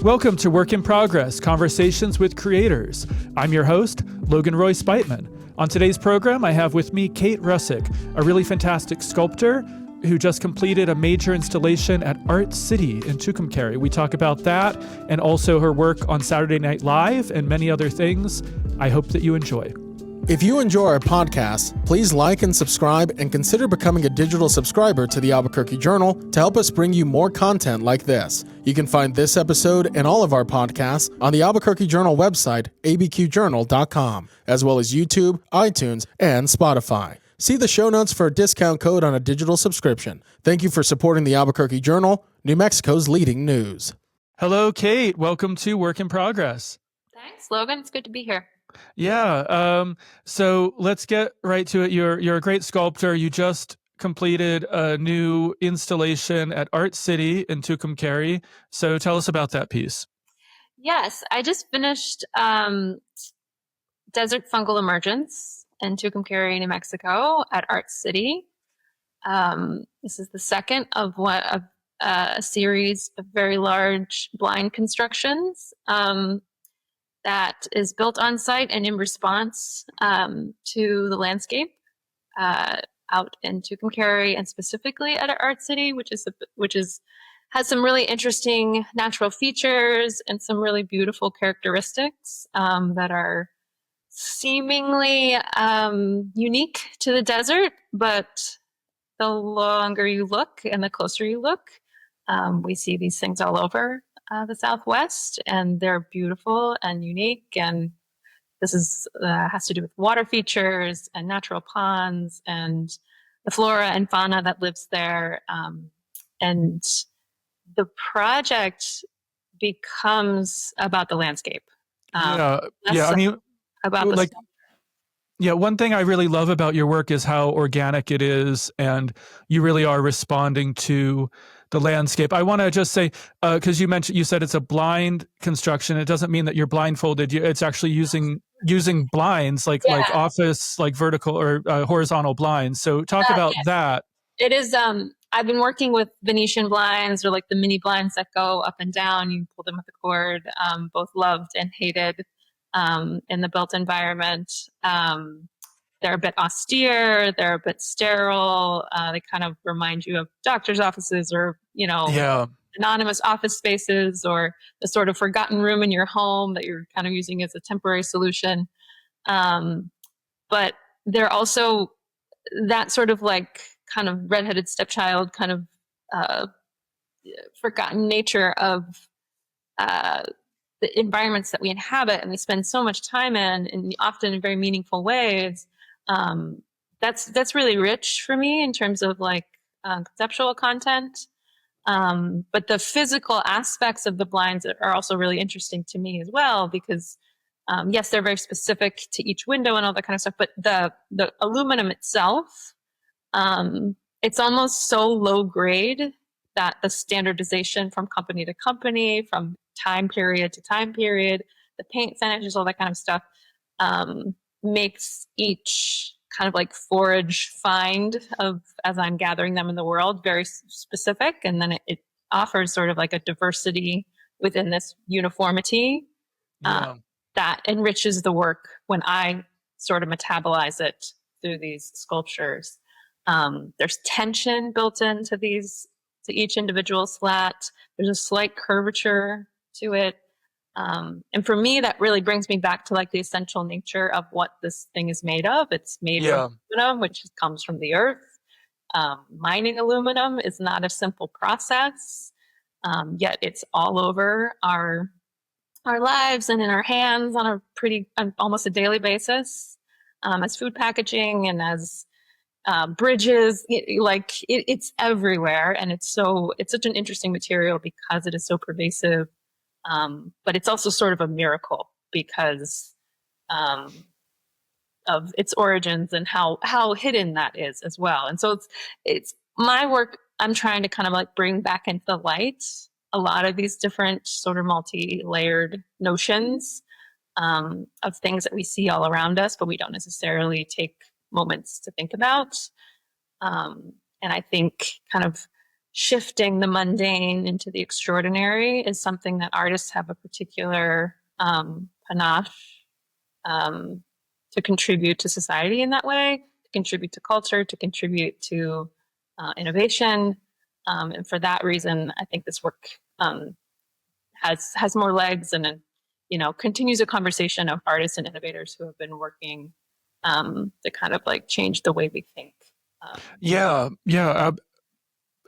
Welcome to Work in Progress, Conversations with Creators. I'm your host, Logan Roy Speitman. On today's program, I have with me Kate Rusek, a really fantastic sculptor who just completed a major installation at Art City in Tucumcari. We talk about that and also her work on Saturday Night Live and many other things. I hope that you enjoy. If you enjoy our podcast, please like and subscribe and consider becoming a digital subscriber to the Albuquerque Journal to help us bring you more content like this. You can find this episode and all of our podcasts on the Albuquerque Journal website, abqjournal.com, as well as YouTube, iTunes, and Spotify. See the show notes for a discount code on a digital subscription. Thank you for supporting the Albuquerque Journal, New Mexico's leading news. Hello, Kate. Welcome to Work in Progress. Thanks, Logan. It's good to be here. Yeah. So let's get right to it. You're a great sculptor. You just completed a new installation at Art City in Tucumcari. So tell us about that piece. Yes, I just finished Desert Fungal Emergence in Tucumcari, New Mexico at Art City. This is the second of a series of very large blind constructions that is built on site and in response to the landscape out in Tucumcari and specifically at Art City, which has some really interesting natural features and some really beautiful characteristics that are seemingly unique to the desert. But the longer you look and the closer you look, we see these things all over the Southwest, and they're beautiful and unique. And this is has to do with water features and natural ponds and the flora and fauna that lives there. And the project becomes about the landscape. I mean, about the stuff. Yeah, one thing I really love about your work is how organic it is, and you really are responding to the landscape. I want to just say, because you said it's a blind construction. It doesn't mean that you're blindfolded. It's actually using blinds like office, like vertical or horizontal blinds. So talk about that. It is. I've been working with Venetian blinds, or like the mini blinds that go up and down. You pull them with a cord. Both loved and hated in the built environment. They're a bit austere. They're a bit sterile. They kind of remind you of doctor's offices or, anonymous office spaces, or the sort of forgotten room in your home that you're kind of using as a temporary solution. But they're also that sort of like kind of redheaded stepchild kind of forgotten nature of the environments that we inhabit and we spend so much time in often in very meaningful ways. That's really rich for me in terms of like conceptual content. But the physical aspects of the blinds are also really interesting to me as well, because yes, they're very specific to each window and all that kind of stuff, but the aluminum itself, it's almost so low grade that the standardization from company to company, from time period to time period, the paint finishes, all that kind of stuff, makes each kind of like forage find of, as I'm gathering them in the world, very specific. And then it offers sort of like a diversity within this uniformity that enriches the work when I sort of metabolize it through these sculptures. There's tension built into to each individual slat. There's a slight curvature to it. And for me, that really brings me back to like the essential nature of what this thing is made of. It's made of aluminum, which comes from the earth. Mining aluminum is not a simple process, yet it's all over our lives and in our hands on almost a daily basis, as food packaging and as bridges. It's everywhere, and it's such an interesting material because it is so pervasive. But it's also sort of a miracle because of its origins and how hidden that is as well. And so it's my work. I'm trying to kind of like bring back into the light a lot of these different sort of multi-layered notions of things that we see all around us, but we don't necessarily take moments to think about. And I think kind of shifting the mundane into the extraordinary is something that artists have a particular panache to contribute to society in that way, to contribute to culture, to contribute to innovation. And for that reason, I think this work has more legs and, continues a conversation of artists and innovators who have been working to kind of like change the way we think.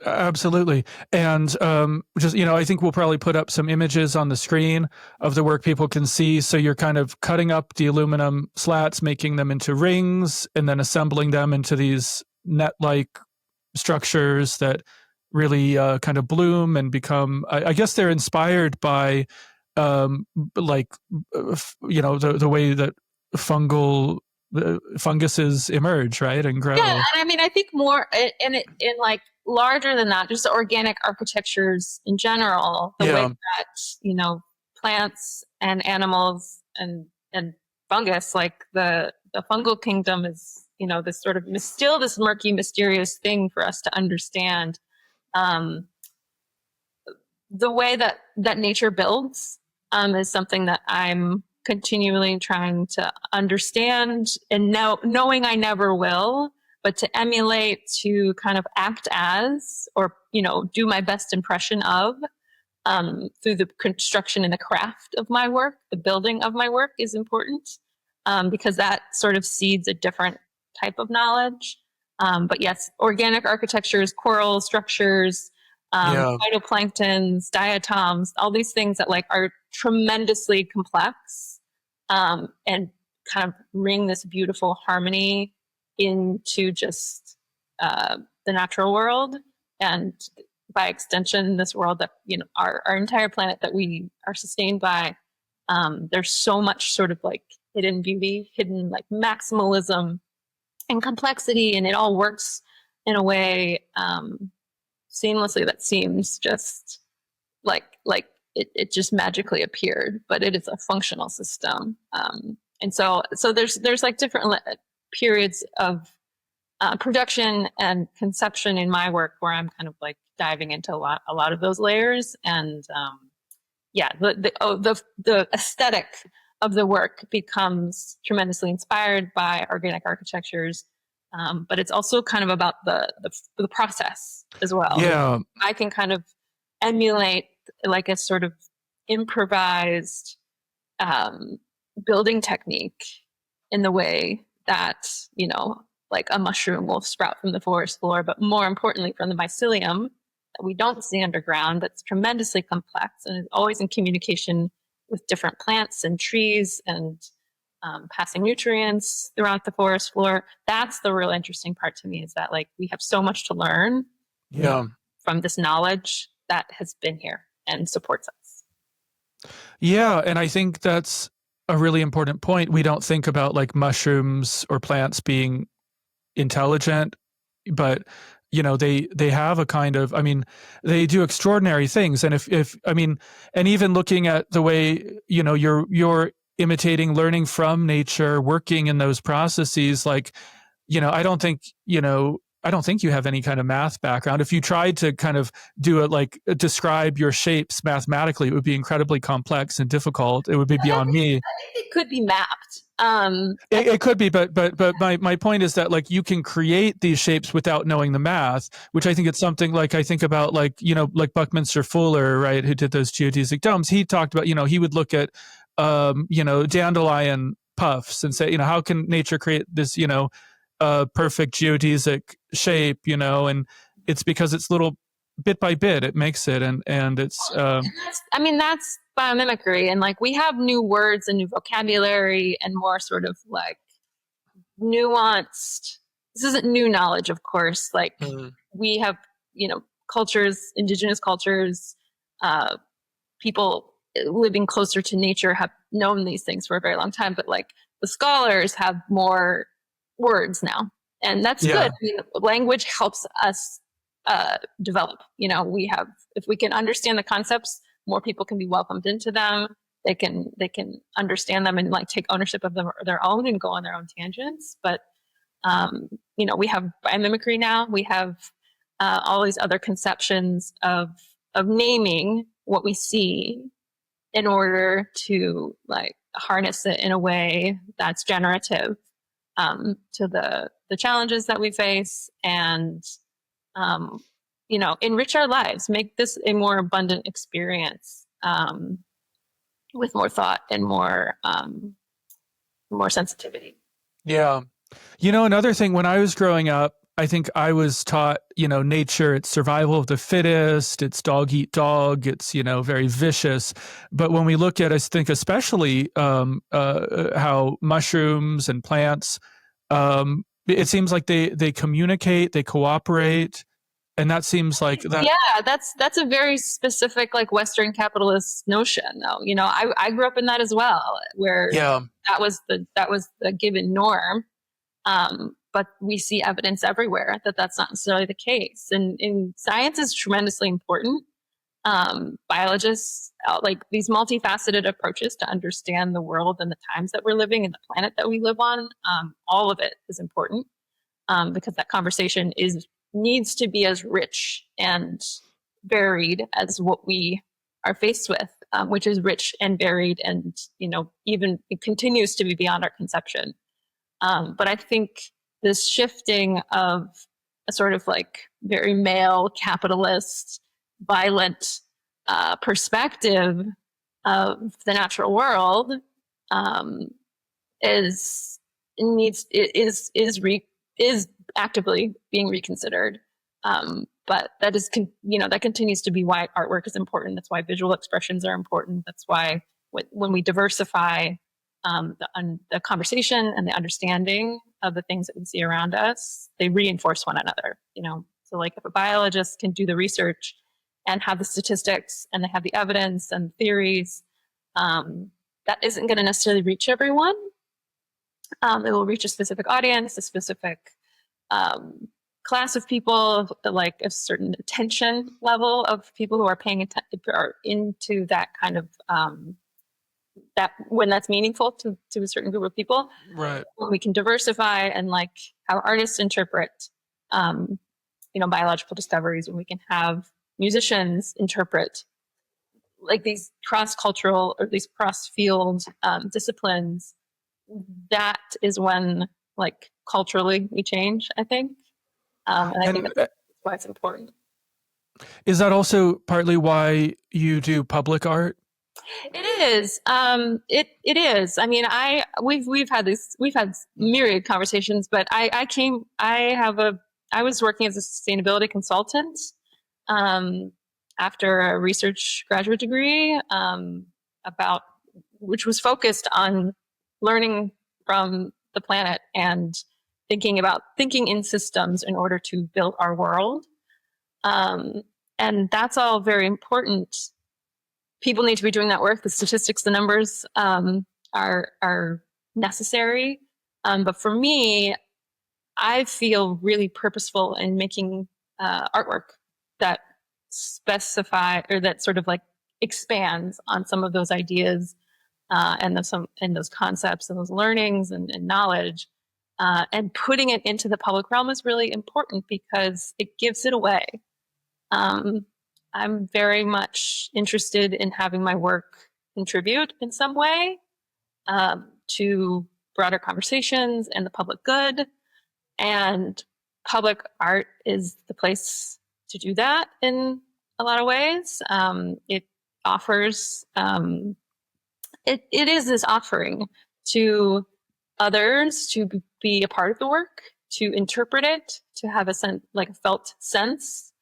Absolutely. And I think we'll probably put up some images on the screen of the work people can see. So you're kind of cutting up the aluminum slats, making them into rings, and then assembling them into these net-like structures that really kind of bloom and become, I guess they're inspired by the way that funguses emerge, right, and grow. Yeah, and I mean, I think more in like larger than that, just organic architectures in general, the way that plants and animals and fungus, like the fungal kingdom, is this sort of still this murky, mysterious thing for us to understand. The way that nature builds is something that I'm continually trying to understand, and knowing I never will, but to emulate, to kind of act as, or do my best impression of, through the construction and the craft of my work. The building of my work is important, because that sort of seeds a different type of knowledge. But yes, organic architectures, coral structures, phytoplanktons, diatoms, all these things that like are tremendously complex, and kind of bring this beautiful harmony into just the natural world, and by extension this world that our entire planet that we are sustained by. There's so much sort of like hidden beauty, hidden like maximalism and complexity, and it all works in a way seamlessly that seems just like it just magically appeared, but it is a functional system. And so there's like different periods of production and conception in my work where I'm kind of like diving into a lot of those layers. And the aesthetic of the work becomes tremendously inspired by organic architectures, but it's also kind of about the process as well. Yeah, I can kind of emulate like a sort of improvised building technique in the way that like a mushroom will sprout from the forest floor, but more importantly from the mycelium that we don't see underground, that's tremendously complex and is always in communication with different plants and trees, and passing nutrients throughout the forest floor. That's the real interesting part to me, is that like we have so much to learn from this knowledge that has been here and supports us. Yeah, and I think that's a really important point. We don't think about like mushrooms or plants being intelligent, but they have a kind of, they do extraordinary things. And and even looking at the way you're imitating, learning from nature, working in those processes, like I don't think you have any kind of math background. If you tried to kind of do it, like describe your shapes mathematically, it would be incredibly complex and difficult. It would be beyond me. It could be mapped. It could be, but my point is that like you can create these shapes without knowing the math, which I think it's something like I think about like Buckminster Fuller, right, who did those geodesic domes. He talked about he would look at dandelion puffs and say how can nature create this perfect geodesic shape, and it's because it's little bit by bit it makes it, and it's that's biomimicry, and like we have new words and new vocabulary and more sort of like nuanced, this isn't new knowledge, of course, like we have cultures, indigenous cultures, people living closer to nature have known these things for a very long time, but like the scholars have more words now, and that's good. Language helps us develop. If we can understand the concepts, more people can be welcomed into them. They can understand them and like take ownership of them or their own and go on their own tangents. But we have biomimicry now. We have all these other conceptions of naming what we see in order to like harness it in a way that's generative to the challenges that we face, and enrich our lives, make this a more abundant experience with more thought and more sensitivity. Yeah. Another thing, when I was growing up, I think I was taught, nature, it's survival of the fittest, it's dog eat dog, it's, very vicious. But when we look at, I think, especially how mushrooms and plants, it seems like they communicate, they cooperate. And that seems like that. Yeah, that's a very specific, like, Western capitalist notion, though. I grew up in that as well, where that was the given norm. But we see evidence everywhere that that's not necessarily the case. And science is tremendously important. Biologists like these multifaceted approaches to understand the world and the times that we're living and the planet that we live on. All of it is important because that conversation needs to be as rich and varied as what we are faced with, which is rich and varied, and even it continues to be beyond our conception. But I think this shifting of a sort of like very male, capitalist, violent perspective of the natural world is actively being reconsidered. But that continues to be why artwork is important. That's why visual expressions are important. That's why when we diversify the conversation and the understanding of the things that we see around us, they reinforce one another. So like if a biologist can do the research and have the statistics and they have the evidence and theories, that isn't going to necessarily reach everyone. It will reach a specific audience, a specific class of people, like a certain attention level of people who are paying attention, are into that kind of that when that's meaningful to a certain group of people. Right. We can diversify and like how artists interpret, biological discoveries, when we can have musicians interpret like these cross-cultural or these cross-field disciplines. That is when like culturally we change, I think. And I think that's why it's important. Is that also partly why you do public art? It is. It is. I mean, we've had myriad conversations, but I was working as a sustainability consultant after a research graduate degree which was focused on learning from the planet and thinking in systems in order to build our world. And that's all very important. People need to be doing that work. The statistics, the numbers are necessary. But for me, I feel really purposeful in making artwork that specify or that sort of like expands on some of those ideas and those concepts and those learnings and knowledge. And putting it into the public realm is really important because it gives it away. I'm very much interested in having my work contribute in some way to broader conversations and the public good. And public art is the place to do that in a lot of ways. It offers, it is this offering to others to be a part of the work, to interpret it, to have a felt sense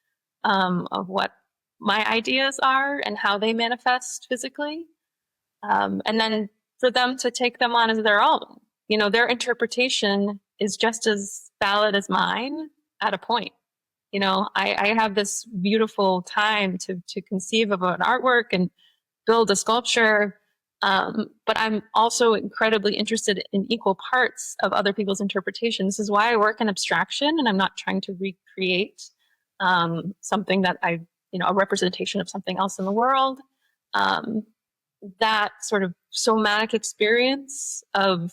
of what my ideas are and how they manifest physically. And then for them to take them on as their own. Their interpretation is just as valid as mine at a point. I have this beautiful time to conceive of an artwork and build a sculpture. But I'm also incredibly interested in equal parts of other people's interpretations. This is why I work in abstraction, and I'm not trying to recreate something that a representation of something else in the world. That sort of somatic experience of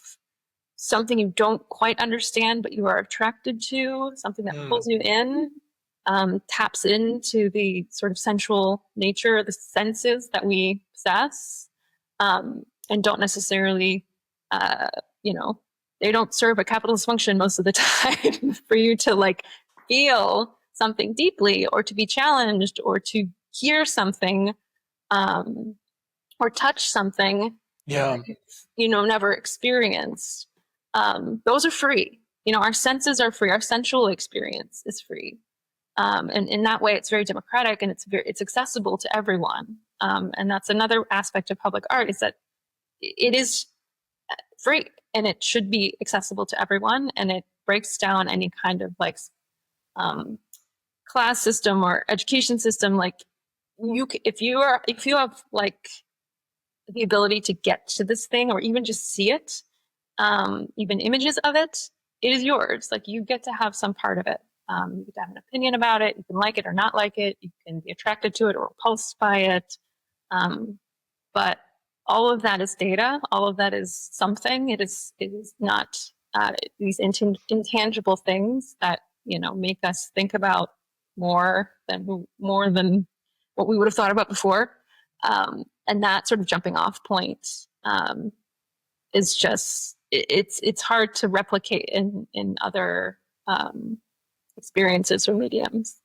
something you don't quite understand, but you are attracted to, something that pulls you in. taps into the sort of sensual nature, the senses that we possess, and don't necessarily, they don't serve a capitalist function most of the time for you to like feel something deeply or to be challenged or to hear something or touch something never experienced. Those are free. Our senses are free. Our sensual experience is free. And in that way, it's very democratic and it's accessible to everyone. And that's another aspect of public art, is that it is free and it should be accessible to everyone. And it breaks down any kind of like class system or education system. Like if you have like the ability to get to this thing or even just see it, even images of it, it is yours. Like you get to have some part of it. You get to have an opinion about it. You can like it or not like it. You can be attracted to it or repulsed by it. But all of that is data. All of that is something. It is not these intangible things that make us think about more than what we would have thought about before. And that sort of jumping off point is just it's hard to replicate in other experiences or mediums.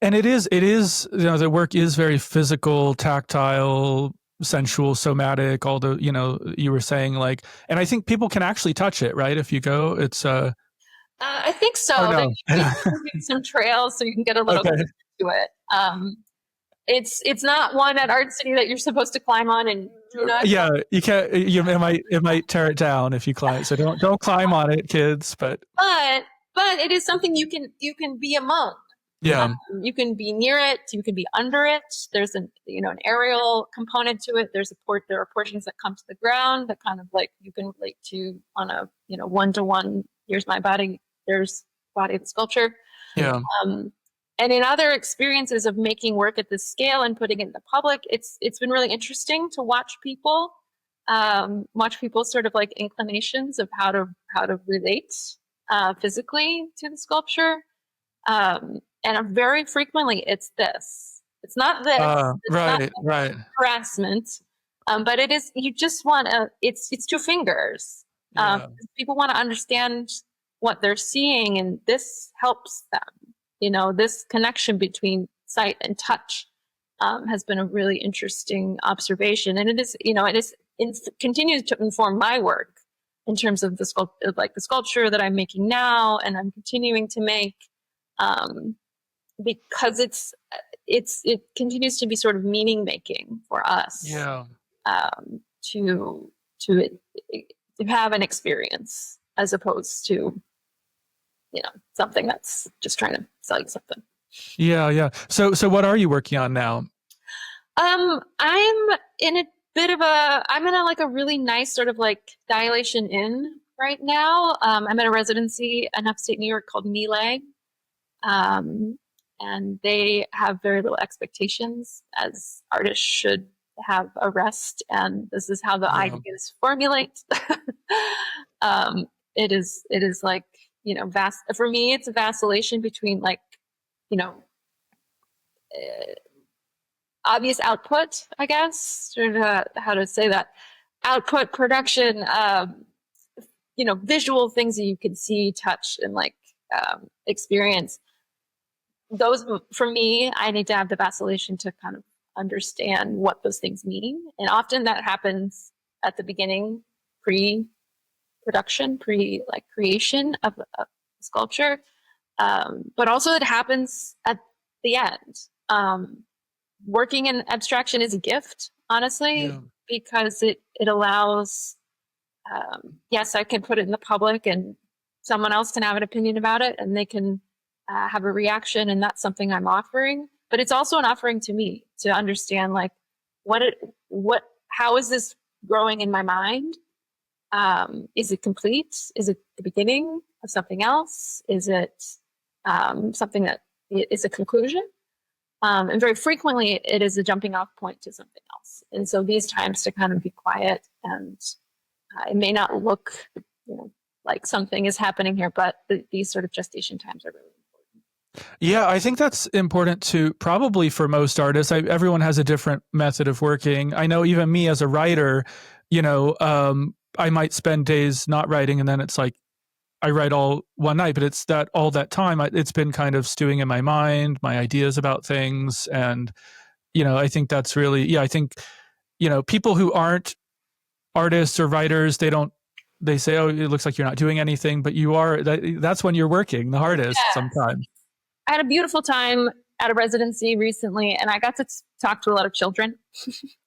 And it is the work is very physical, tactile, sensual, somatic, all the you were saying, like, and I think people can actually touch it, right? If you go, it's I think so. Oh, no. Some trails so you can get a little closer to it. It's not one at Art City that you're supposed to climb on and do not. Yeah, you can't. It might tear it down if you climb. So don't climb on it, kids. But it is something you can be among. Yeah, you can be near it. You can be under it. There's an aerial component to it. There are portions that come to the ground that kind of like you can relate to on a 1-to-1. Here's my body. There's body of the sculpture. Yeah. And in other experiences of making work at this scale and putting it in the public, it's been really interesting to watch people's sort of like inclinations of how to relate physically to the sculpture. And very frequently it's this. It's not this. It's right. Harassment. But it is. You just want to. It's 2 fingers. People want to understand what they're seeing, and this helps them. This connection between sight and touch has been a really interesting observation, and it continues to inform my work in terms of the sculpture that I'm making now, and I'm continuing to make, because it continues to be sort of meaning making for us. Yeah. To have an experience as opposed to something that's just trying to sell you something. Yeah. So what are you working on now? I'm in a really nice sort of like dilation in right now. I'm in a residency in upstate New York called Melee. And they have very little expectations, as artists should have a rest. And this is how the ideas formulate. It is like, vast. For me, it's a vacillation between like, obvious output, I guess, or how to say that, output, production, visual things that you can see, touch, and like experience. Those, for me, I need to have the vacillation to kind of understand what those things mean. And often that happens at the beginning, pre-production, creation of sculpture. But also it happens at the end. Working in abstraction is a gift, honestly, because it allows, yes, I can put it in the public and someone else can have an opinion about it and they can have a reaction, and that's something I'm offering. But it's also an offering to me to understand, like, how is this growing in my mind? Is it complete? Is it the beginning of something else? Is it something that is a conclusion? And very frequently it is a jumping off point to something else. And so these times to kind of be quiet, and it may not look, like something is happening here, but these sort of gestation times are really important. Yeah, I think that's important to probably for most artists. Everyone has a different method of working. I know even me as a writer, I might spend days not writing, and then it's like I write all one night, but it's that all that time it's been kind of stewing in my mind, my ideas about things. And, I think that's really, I think, people who aren't artists or writers, they say, oh, it looks like you're not doing anything, but you are, that's when you're working the hardest sometimes. I had a beautiful time at a residency recently, and I got to talk to a lot of children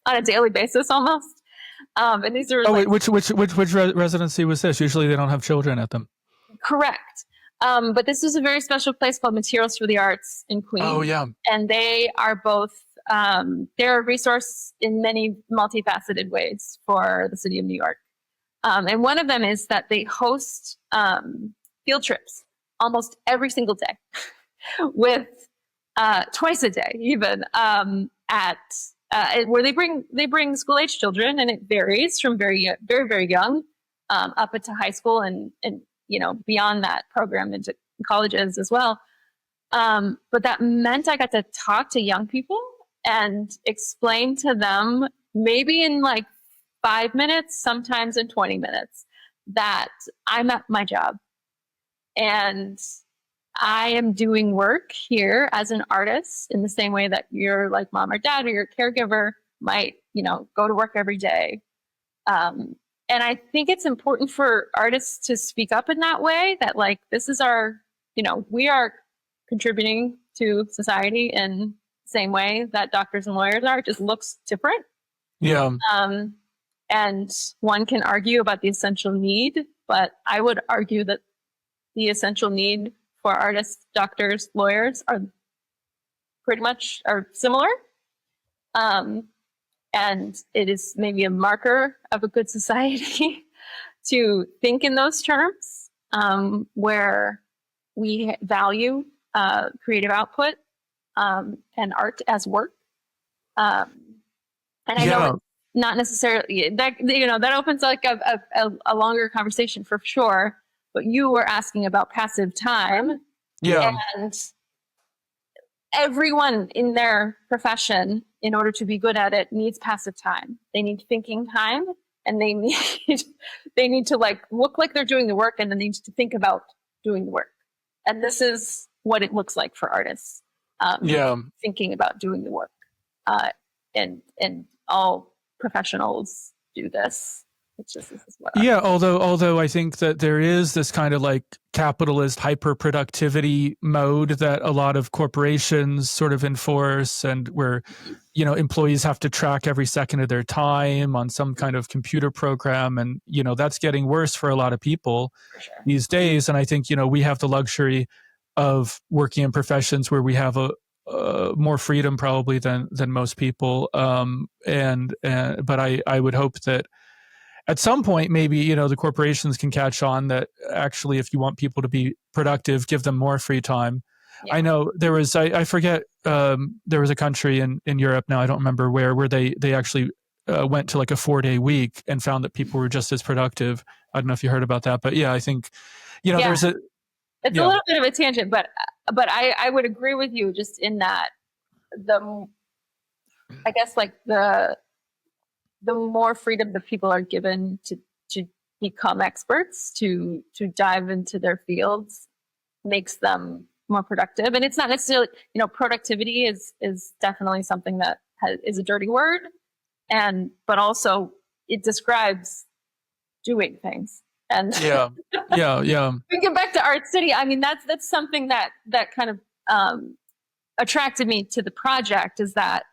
on a daily basis almost. And these are which residency was this? Usually they don't have children at them. Correct. But this is a very special place called Materials for the Arts in Queens. Oh, yeah. And they are both, they're a resource in many multifaceted ways for the city of New York. And one of them is that they host field trips almost every single day with twice a day even where they bring school-age children, and it varies from very, very, very young up into high school and beyond that program into colleges as well. But that meant I got to talk to young people and explain to them, maybe in like 5 minutes, sometimes in 20 minutes, that I'm at my job and I am doing work here as an artist in the same way that your like mom or dad or your caregiver might, go to work every day. And I think it's important for artists to speak up in that way, that like, this is our, we are contributing to society in the same way that doctors and lawyers are. It just looks different. Yeah. And one can argue about the essential need, but I would argue that the essential need for artists, doctors, lawyers are similar. And it is maybe a marker of a good society to think in those terms, where we value creative output and art as work. And I know it's not necessarily that opens like a longer conversation for sure. But you were asking about passive time. Yeah. And everyone in their profession, in order to be good at it, needs passive time. They need thinking time, and they need to like look like they're doing the work, and then they need to think about doing the work. And this is what it looks like for artists. Thinking about doing the work. And all professionals do this. It's just, this is what although I think that there is this kind of like capitalist hyper productivity mode that a lot of corporations sort of enforce, and where employees have to track every second of their time on some kind of computer program, and that's getting worse for a lot of people these days. And I think we have the luxury of working in professions where we have a more freedom probably than most people, but I would hope that at some point, maybe, the corporations can catch on that actually, if you want people to be productive, give them more free time. Yeah. I know there was, I forget, there was a country in Europe now, I don't remember where they actually went to like a 4-day week and found that people were just as productive. I don't know if you heard about that, but yeah, I think, there's it's a little bit of a tangent, but I would agree with you just in that I guess like the more freedom that people are given to become experts, to dive into their fields, makes them more productive. And it's not necessarily, productivity is definitely something that is a dirty word, but also it describes doing things. And yeah. We get back to Art City. I mean, that's something that kind of attracted me to the project, is that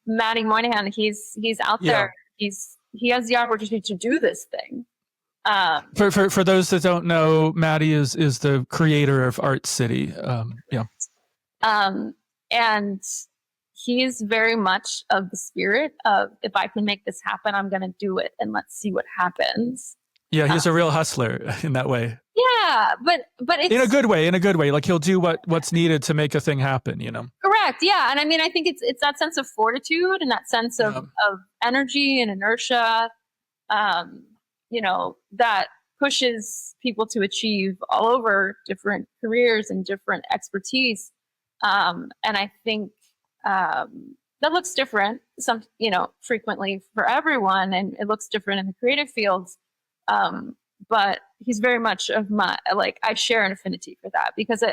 Matty Moynihan, he's out there. He has the opportunity to do this thing. For those that don't know, Matty is the creator of Art City. And he's very much of the spirit of, if I can make this happen, I'm going to do it, and let's see what happens. Yeah, he's a real hustler in that way. Yeah, but it's in a good way. Like he'll do what's needed to make a thing happen, Correct. Yeah. And I mean, I think it's that sense of fortitude and that sense of energy and inertia, that pushes people to achieve all over different careers and different expertise. And I think that looks different frequently for everyone, and it looks different in the creative fields. But he's very much of I share an affinity for that, because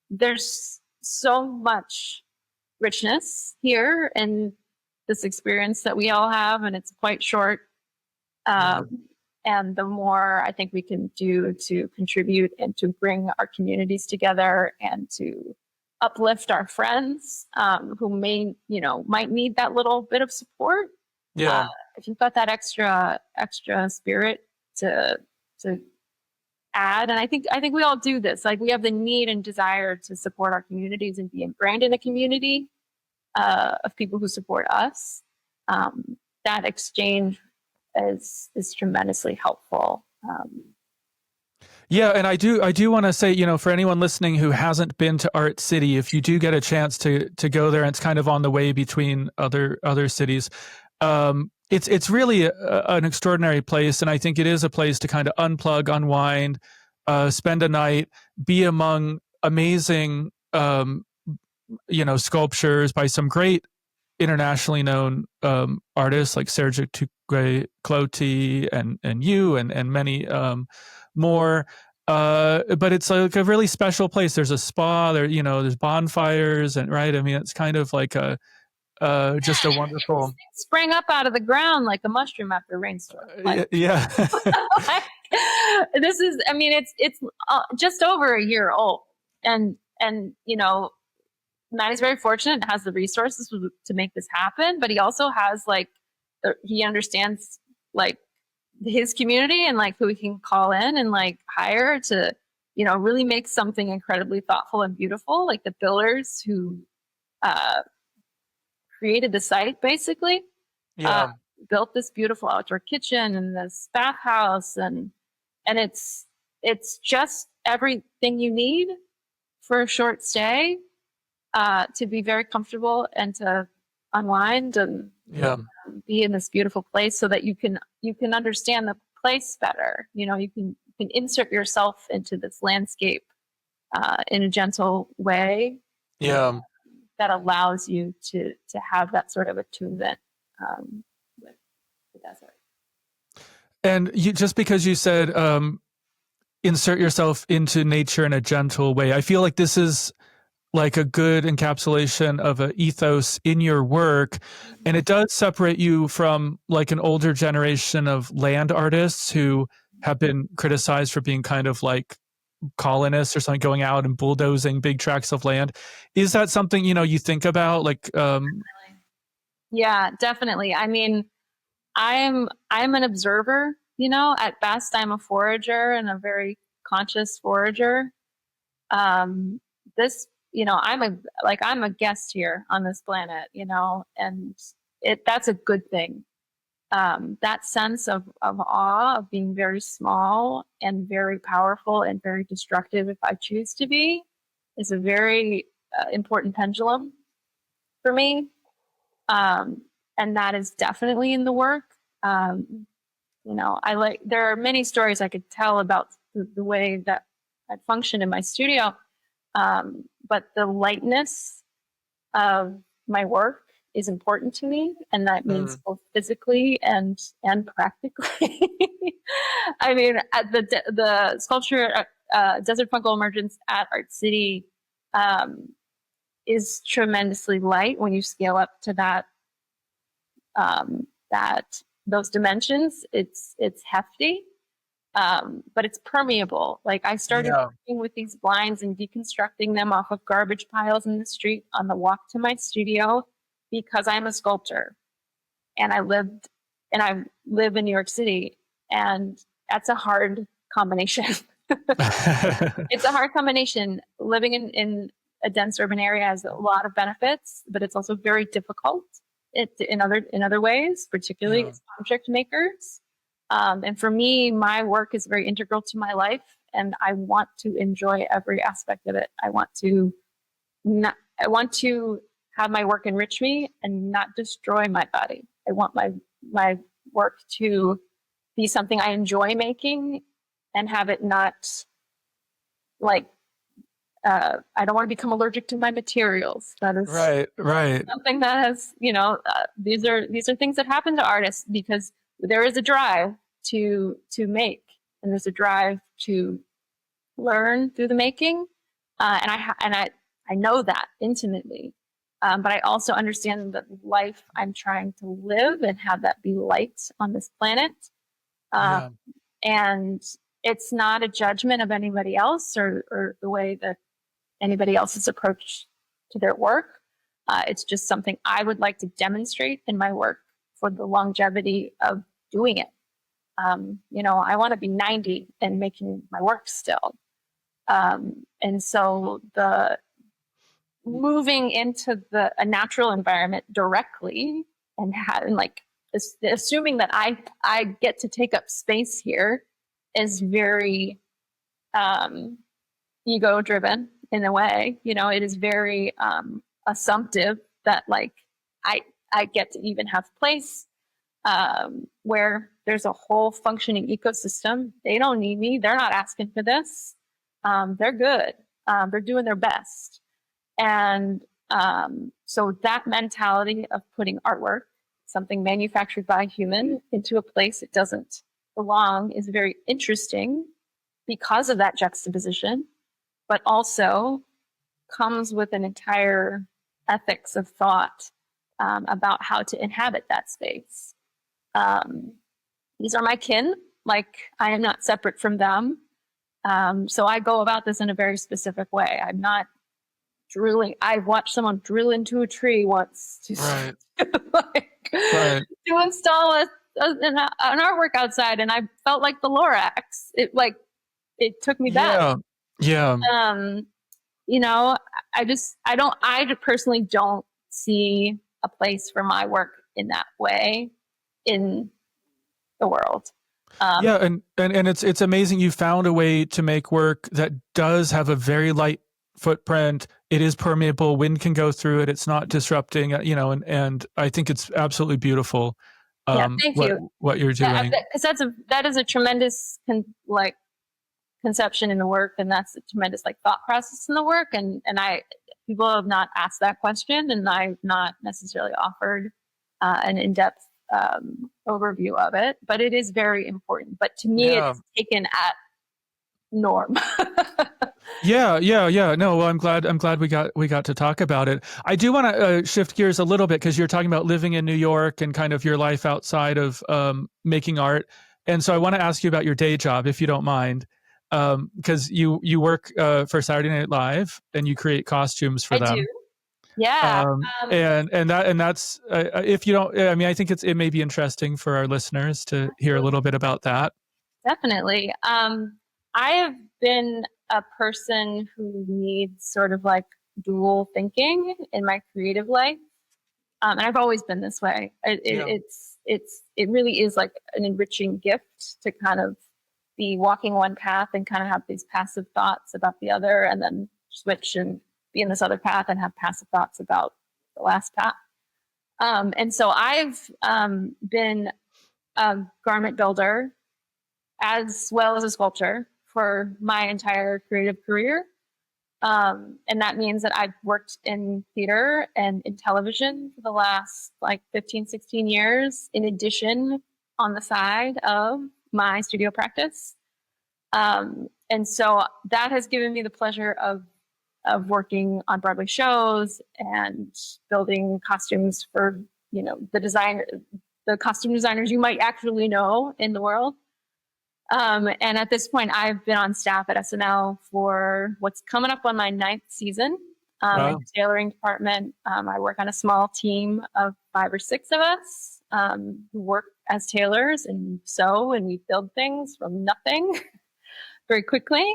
there's so much richness here in this experience that we all have, and it's quite short. And the more I think we can do to contribute and to bring our communities together and to uplift our friends who might need that little bit of support. If you've got that extra spirit to add, and I think we all do this. Like, we have the need and desire to support our communities and be ingrained in a community of people who support us. That exchange is tremendously helpful. Yeah, and I do want to say, for anyone listening who hasn't been to Art City, if you do get a chance to go there, and it's kind of on the way between other cities, it's really an extraordinary place, and I think it is a place to kind of unplug, unwind, spend a night, be among amazing, sculptures by some great internationally known artists like Sergio Cloti and you and many more. But it's like a really special place. There's a spa there, there's bonfires, and right. I mean, it's kind of like just a wonderful. Sprang up out of the ground like a mushroom after a rainstorm. Yeah. This is, it's just over a year old, and Maddie's very fortunate and has the resources to make this happen, but he also has he understands his community and who he can call in and hire to, really make something incredibly thoughtful and beautiful. Like the builders who created the site basically built this beautiful outdoor kitchen and this bathhouse, and it's just everything you need for a short stay. To be very comfortable and to unwind and be in this beautiful place, so that you can understand the place better. You can insert yourself into this landscape in a gentle way. That allows you to have that sort of attunement with the desert. And just because you said insert yourself into nature in a gentle way, I feel like this is like a good encapsulation of an ethos in your work. And it does separate you from an older generation of land artists who have been criticized for being kind of like colonists or something, going out and bulldozing big tracts of land. Is that something, you think about? Yeah, definitely. I mean, I'm an observer, at best I'm a forager, and a very conscious forager. I'm a guest here on this planet, and that's a good thing. That sense of awe, of being very small and very powerful and very destructive if I choose to be, is a very important pendulum for me. And that is definitely in the work. There are many stories I could tell about the way that I function in my studio. But the lightness of my work is important to me, and that means both physically and practically. I mean, at the sculpture Desert Fungal Emergence at Art City is tremendously light when you scale up to those dimensions. It's hefty. But it's permeable. I started working with these blinds and deconstructing them off of garbage piles in the street on the walk to my studio, because I'm a sculptor and I live in New York City, and that's a hard combination. It's a hard combination. Living in a dense urban area has a lot of benefits, but it's also very difficult in other ways, particularly as object makers. And for me, my work is very integral to my life, and I want to enjoy every aspect of it. I want to have my work enrich me and not destroy my body. I want my work to be something I enjoy making and have it not like, I don't want to become allergic to my materials. That is right. something that has, these are things that happen to artists because there is a drive to make, and there's a drive to learn through the making, and I know that intimately, but I also understand that life I'm trying to live and have that be light on this planet, Yeah. and it's not a judgment of anybody else or the way that anybody else's approach to their work. It's just something I would like to demonstrate in my work for the longevity of doing it. I want to be 90 and making my work still. And so the moving into a natural environment directly and like assuming that I get to take up space here is very ego driven in a way. It is very assumptive that like I get to even have place where there's a whole functioning ecosystem. They don't need me. They're not asking for this. They're good. They're doing their best. And so that mentality of putting artwork, something manufactured by a human, into a place it doesn't belong is very interesting because of that juxtaposition, but also comes with an entire ethics of thought about how to inhabit that space. These are my kin. Like, I am not separate from them. So I go about this in a very specific way. I'm not drilling. I've watched someone drill into a tree once to, Right. to install an artwork outside, and I felt like the Lorax. It took me back. Yeah. I personally don't see a place for my work in that way in the world. And it's amazing you found a way to make work that does have a very light footprint. It is permeable. Wind can go through it. It's not disrupting, and I think it's absolutely beautiful. Thank you. What you're doing. Because that is a tremendous conception in the work, and that's a tremendous thought process in the work. And people have not asked that question, and I've not necessarily offered an in-depth overview of it, but it is very important. But to me, it's taken at norm. Yeah. No, well, I'm glad we got to talk about it. I do want to shift gears a little bit because you're talking about living in New York and kind of your life outside of making art. And so I want to ask you about your day job, if you don't mind, because you work for Saturday Night Live and you create costumes for them. I do. Yeah. And that's if you don't, I mean, I think it may be interesting for our listeners to hear a little bit about that. Definitely. I have been a person who needs sort of dual thinking in my creative life. And I've always been this way. It really is like an enriching gift to kind of be walking one path and kind of have these passive thoughts about the other, and then switch and be in this other path and have passive thoughts about the last path. And so I've been a garment builder as well as a sculptor for my entire creative career. And that means that I've worked in theater and in television for the last 15, 16 years, in addition on the side of my studio practice. And so that has given me the pleasure of working on Broadway shows and building costumes for, the costume designers you might actually know in the world. And at this point, I've been on staff at SNL for what's coming up on my 9th season. In the tailoring department. I work on a small team of 5 or 6 of us who work as tailors and sew, and we build things from nothing very quickly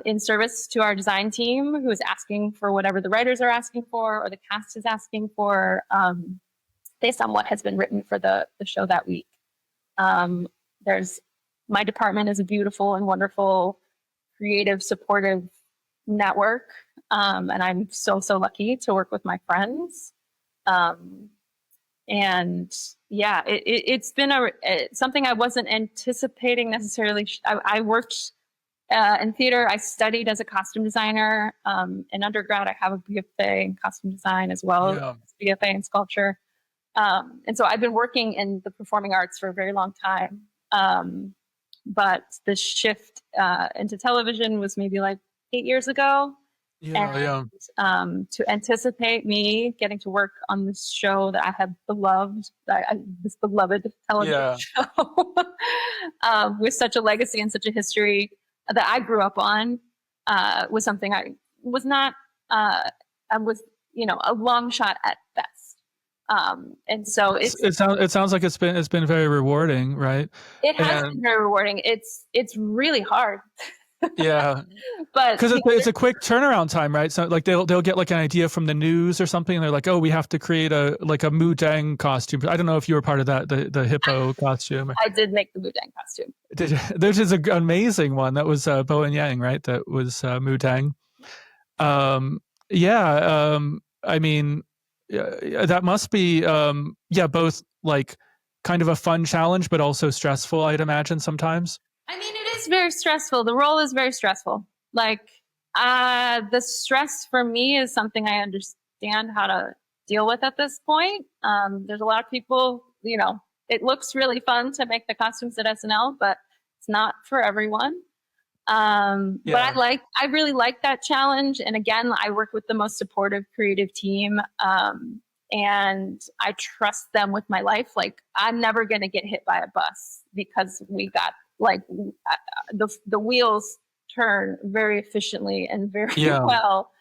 in service to our design team, who is asking for whatever the writers are asking for or the cast is asking for based on what has been written for the show that week. My department is a beautiful and wonderful, creative, supportive network. And I'm so lucky to work with my friends. And yeah, it's been something I wasn't anticipating necessarily. I worked in theater. I studied as a costume designer. In undergrad, I have a BFA in costume design as well as BFA in sculpture. And so I've been working in the performing arts for a very long time. But the shift into television was maybe like 8 years ago. To anticipate me getting to work on this show that I have beloved, this beloved television show with such a legacy and such a history that I grew up on, was something I was not, I was, a long shot at best. And so it sounds like it's been very rewarding, right? It has been very rewarding. It's really hard. Yeah, but because it's a quick turnaround time, right? So like they'll get like an idea from the news or something, and they're like, oh, we have to create a Mudang costume. I don't know if you were part of that, the hippo costume. I did make the Mudang costume. There's an amazing one that was Bo and Yang, right? That was Mudang. I mean, that must be both like kind of a fun challenge, but also stressful, I'd imagine sometimes. I mean, it is very stressful. The role is very stressful. Like, the stress for me is something I understand how to deal with at this point. There's a lot of people, it looks really fun to make the costumes at SNL, but it's not for everyone. But I really like that challenge. And again, I work with the most supportive creative team. And I trust them with my life. Like, I'm never going to get hit by a bus because we got the wheels turn very efficiently and very well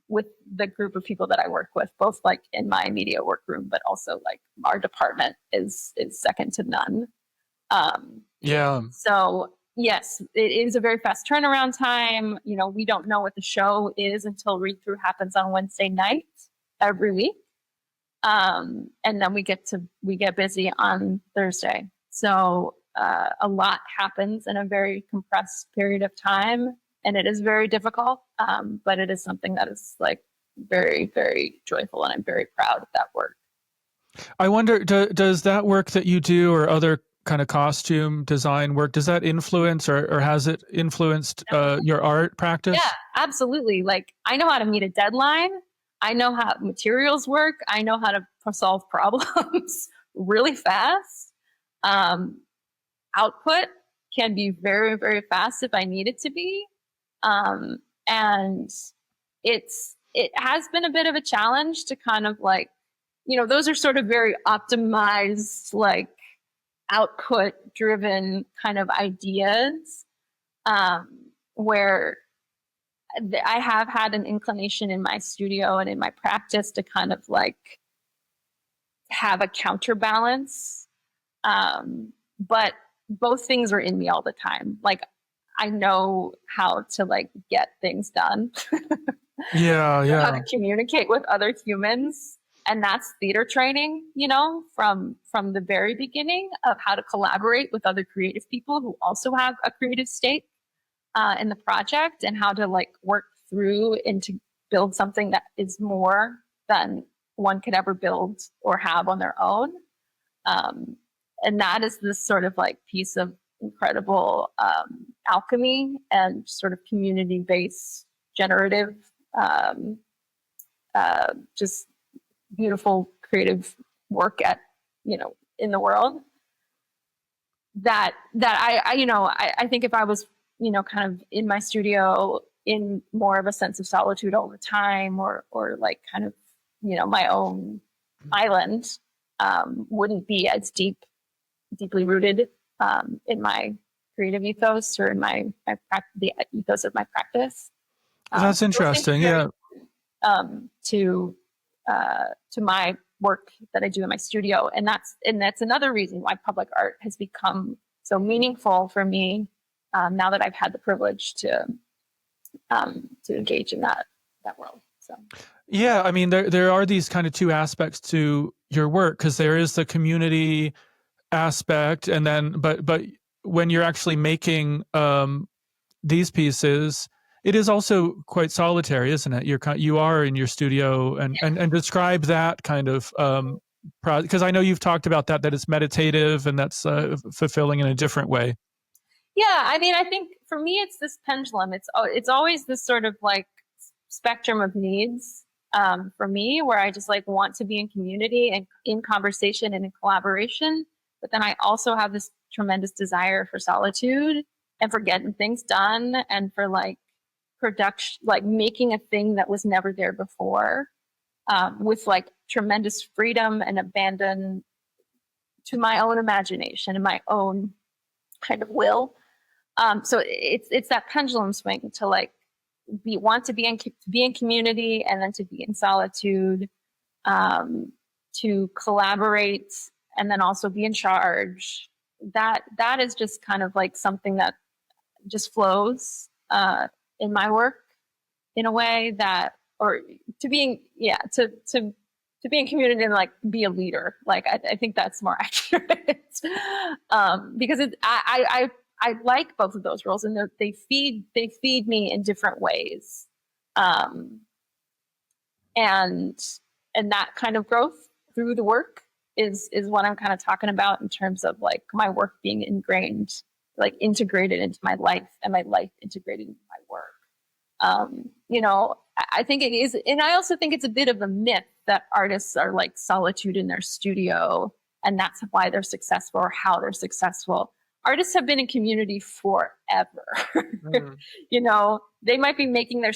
with the group of people that I work with, both like in my media workroom, but also like our department is second to none. So yes, it is a very fast turnaround time. We don't know what the show is until read through happens on Wednesday night every week. And then we get busy on Thursday. So a lot happens in a very compressed period of time, and it is very difficult. But it is something that is like very, very joyful, and I'm very proud of that work. I wonder, does that work that you do or other kind of costume design work, does that influence or has it influenced your art practice? Yeah, absolutely. Like, I know how to meet a deadline. I know how materials work. I know how to solve problems really fast. Output can be very, very fast if I need it to be. And it has been a bit of a challenge to kind of like, those are sort of very optimized, like output driven kind of ideas, where I have had an inclination in my studio and in my practice to kind of like have a counterbalance. But both things are in me all the time. Like, I know how to like get things done. How to communicate with other humans. And that's theater training, from the very beginning of how to collaborate with other creative people who also have a creative stake in the project, and how to like work through and to build something that is more than one could ever build or have on their own. And that is this sort of like piece of incredible alchemy and sort of community-based generative, just beautiful creative work in the world that I think if I was, kind of in my studio in more of a sense of solitude all the time, or like kind of, my own island, wouldn't be as deeply rooted in my creative ethos or in the ethos of my practice. That's interesting. Yeah. To my work that I do in my studio. And that's another reason why public art has become so meaningful for me, now that I've had the privilege to engage in that world. So. Yeah, I mean, there are these kind of two aspects to your work, because there is the community aspect, and then but when you're actually making these pieces, it is also quite solitary, isn't it? You are in your studio, and describe that kind of because I know you've talked about that it's meditative and that's fulfilling in a different way. Yeah, I mean, I think for me, it's this pendulum. It's always this sort of like spectrum of needs for me, where I just like want to be in community and in conversation and in collaboration. But then I also have this tremendous desire for solitude and for getting things done and for like production, like making a thing that was never there before, with like tremendous freedom and abandon to my own imagination and my own kind of will. So it's that pendulum swing to like want to be in community and then to be in solitude, to collaborate and then also be in charge. That is just kind of like something that just flows in my work in a way that, or to being, to be in community and like be a leader. Like I think that's more accurate because I like both of those roles, and they feed me in different ways, and that kind of growth through the work is what I'm kind of talking about in terms of like my work being ingrained, like integrated into my life and my life integrated into my work. I think it is, and I also think it's a bit of a myth that artists are like solitude in their studio, and that's why they're successful or how they're successful. Artists have been in community forever. They might be making their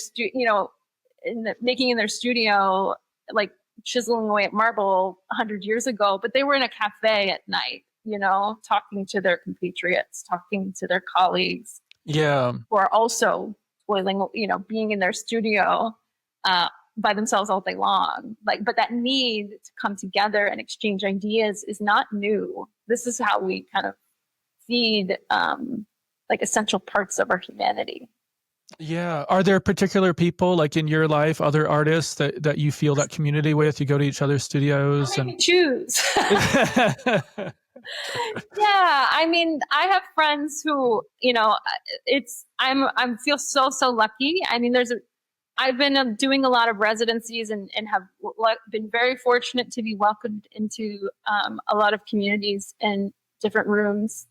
making in their studio, like chiseling away at marble 100 years ago, but they were in a cafe at night, talking to their compatriots, talking to their colleagues. Yeah. Who are also toiling, being in their studio by themselves all day long. Like, but that need to come together and exchange ideas is not new. This is how we kind of feed like essential parts of our humanity. Yeah. Are there particular people like in your life, other artists that you feel that community with? You go to each other's studios and choose. Yeah. I mean, I have friends who, I feel so lucky. I mean, I've been doing a lot of residencies and have been very fortunate to be welcomed into a lot of communities and different rooms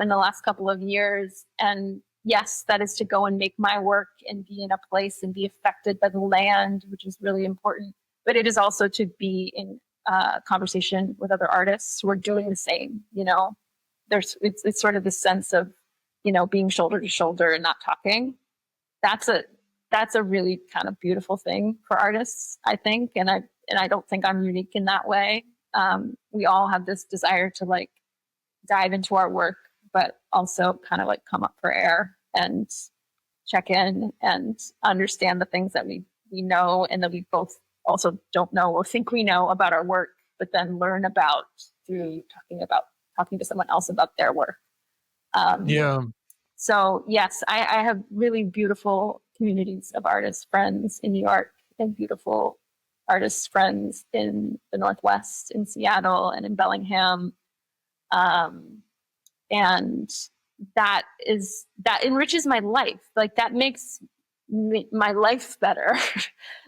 in the last couple of years. And yes, that is to go and make my work and be in a place and be affected by the land, which is really important. But it is also to be in conversation with other artists who are doing the same. It's sort of the sense of, being shoulder to shoulder and not talking. That's a really kind of beautiful thing for artists, I think. And I don't think I'm unique in that way. We all have this desire to like dive into our work, but also kind of like come up for air and check in and understand the things that we know and that we both also don't know or think we know about our work, but then learn about through talking to someone else about their work. So yes, I have really beautiful communities of artist friends in New York and beautiful artist friends in the Northwest, in Seattle and in Bellingham. And that enriches my life. Like that makes my life better,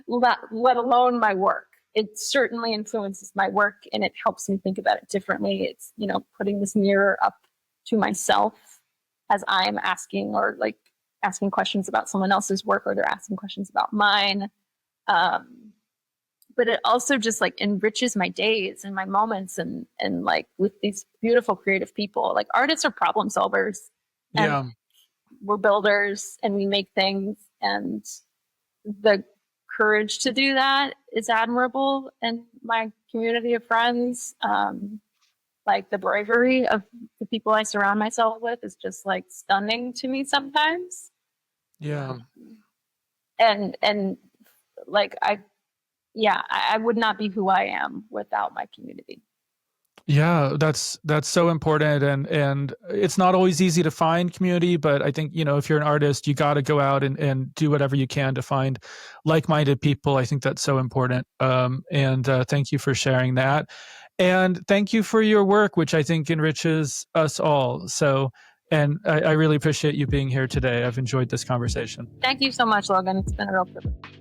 let alone my work. It certainly influences my work and it helps me think about it differently. It's, putting this mirror up to myself as I'm asking questions about someone else's work or they're asking questions about mine. But it also just like enriches my days and my moments and like with these beautiful creative people. Like artists are problem solvers. And we're builders and we make things, and the courage to do that is admirable in my community of friends. Like the bravery of the people I surround myself with is just like stunning to me sometimes. Yeah. And like I would not be who I am without my community. Yeah, that's so important. And it's not always easy to find community, but I think, if you're an artist, you got to go out and do whatever you can to find like-minded people. I think that's so important. And thank you for sharing that. And thank you for your work, which I think enriches us all. So, and I really appreciate you being here today. I've enjoyed this conversation. Thank you so much, Logan. It's been a real privilege.